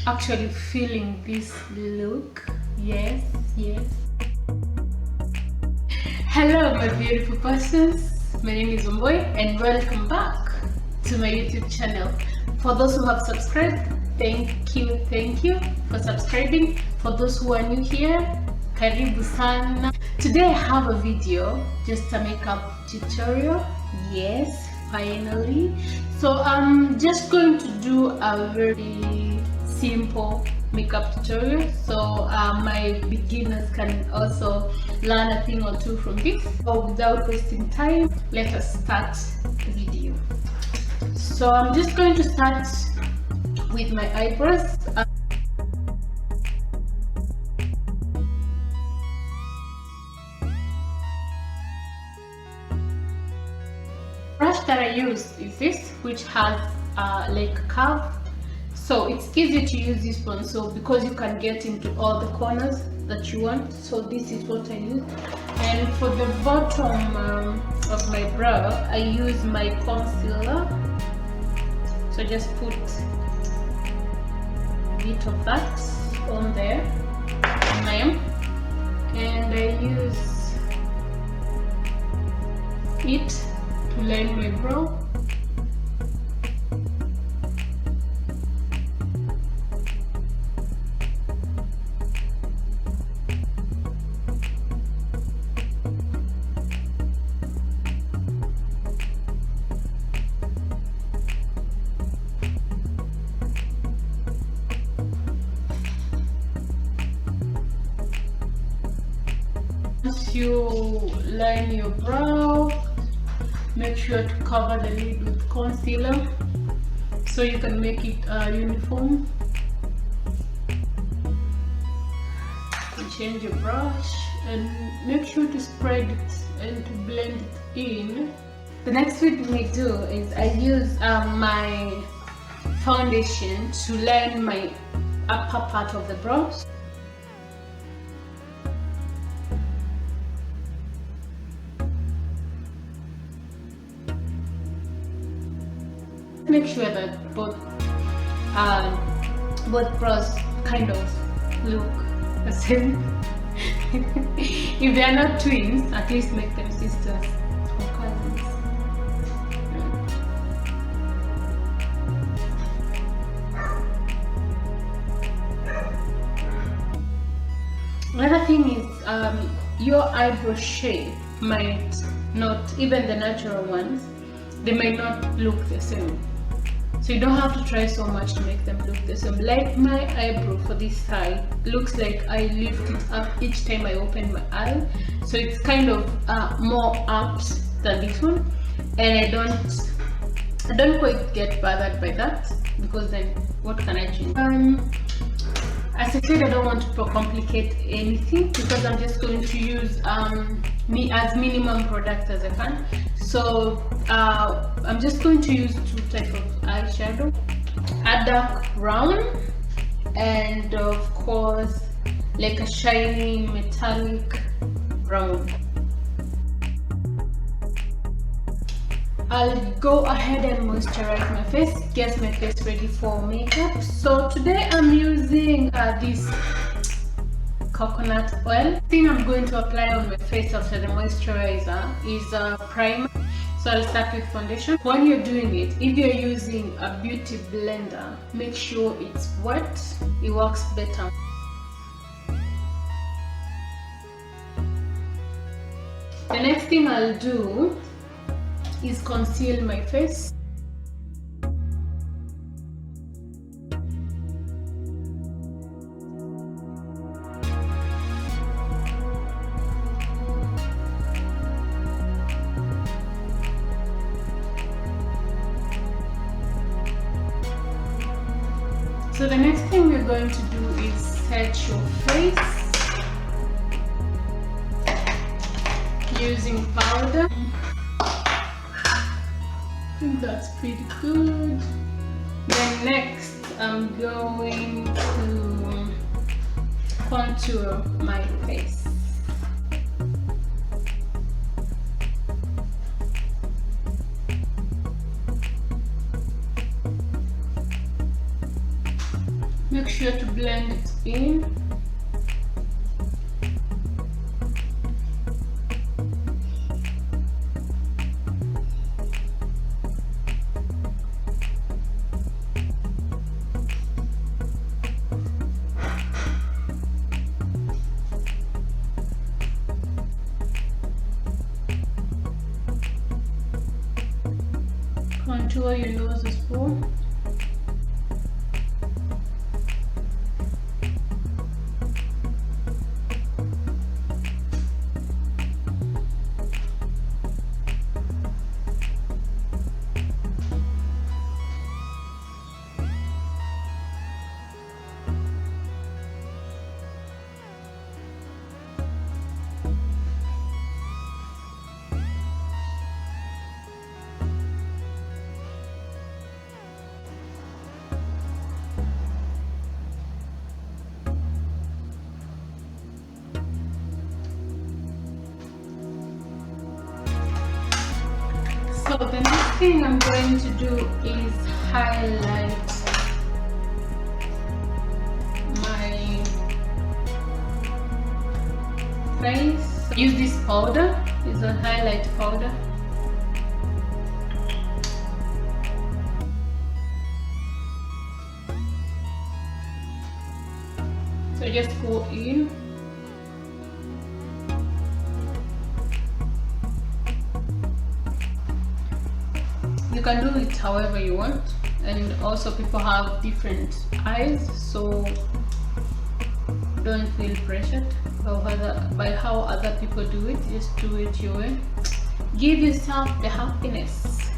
actually feeling this look. Yes. Hello my beautiful persons, my name is Omboy and welcome back to my YouTube channel. For those who have subscribed, thank you for subscribing. For those who are new here, karibu sana. Today I have a video, just a makeup tutorial. Yes, finally. So I'm just going to do a very simple makeup tutorial, so my beginners can also learn a thing or two from this. So without wasting time, let us start the video. So I'm just going to start with my eyebrows. Brush that I use is this, which has like a curve, so it's easy to use this one, so because you can get into all the corners that you want. So this is what I use. And for the bottom of my brow, I use my concealer, so just put a bit of that on there, and I use it to line my brow. Once you line your brow, make sure to cover the lid with concealer so you can make it uniform. You change your brush and make sure to spread it and to blend it in. The next thing we do is I use my foundation to line my upper part of the brows. Make sure that both brows kind of look the same. If they are not twins, at least make them sisters or cousins. Another thing is your eyebrow shape might not, even the natural ones, they might not look the same. So you don't have to try so much to make them look the same. Like my eyebrow for this side looks like I lift it up each time I open my eye, so it's kind of more up than this one, and I don't quite get bothered by that, because then what can I change? As I said, I don't want to complicate anything because I'm just going to use as minimum product as I can. So I'm just going to use two types of eyeshadow, a dark brown and of course like a shiny metallic brown. I'll go ahead and moisturize my face, get my face ready for makeup. So today I'm using this coconut oil. The thing I'm going to apply on my face after the moisturizer is a primer. So I'll start with foundation. When you're doing it, if you're using a beauty blender, make sure it's wet, it works better. The next thing I'll do is conceal my face. So the next thing we're going to do is set your face using powder. I think that's pretty good. Then next I'm going to contour my face. Make sure to blend it in. Contour your nose as well. So the next thing I'm going to do is highlight my face. Use this powder, it's a highlight powder. So just go in. You can do it however you want, and also people have different eyes, so don't feel pressured by how other people do it. Just do it your way. Give yourself the happiness.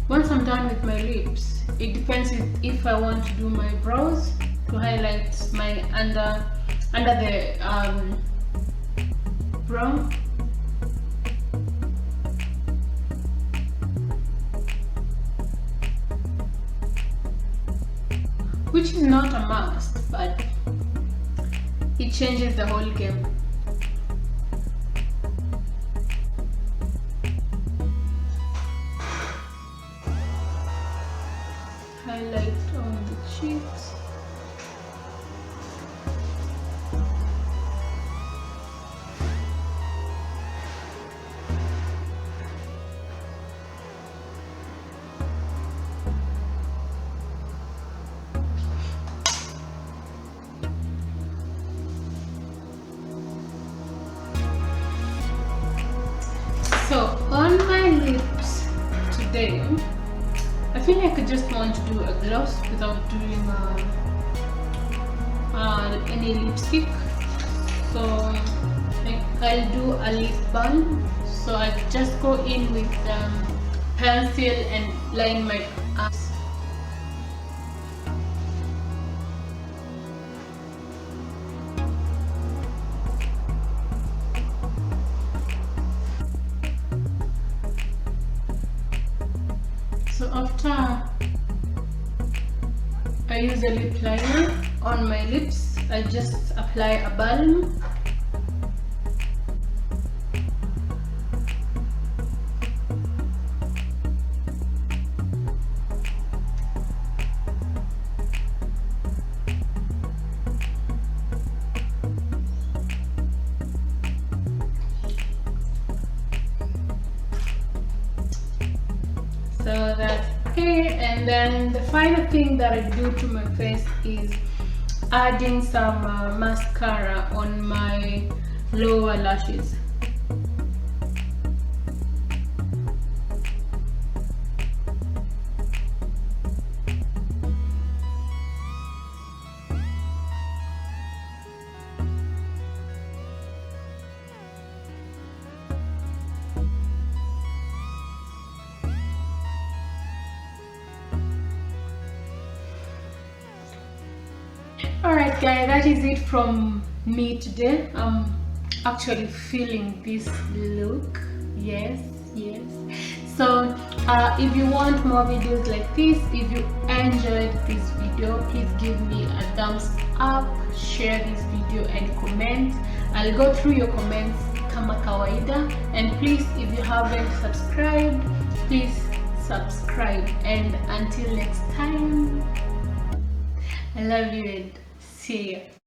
Once I'm done with my lips, it depends if I want to do my brows to highlight my under the brow. Which is not a must, but it changes the whole game. Highlight on the cheeks. So on my lips today, I feel like I just want to do a gloss without doing any lipstick. So I'll do a lip balm. So I just go in with pencil and line my eyes. So after I use a lip liner on my lips, I just apply a balm. So that's okay, and then the final thing that I do to my face is adding some mascara on my lower lashes. Alright guys, that is it from me today. I'm actually feeling this look. Yes. So if you want more videos like this, if you enjoyed this video, please give me a thumbs up, share this video and comment. I'll go through your comments kama kawaida, and please, if you haven't subscribed, please subscribe. And until next time, I love you and see you.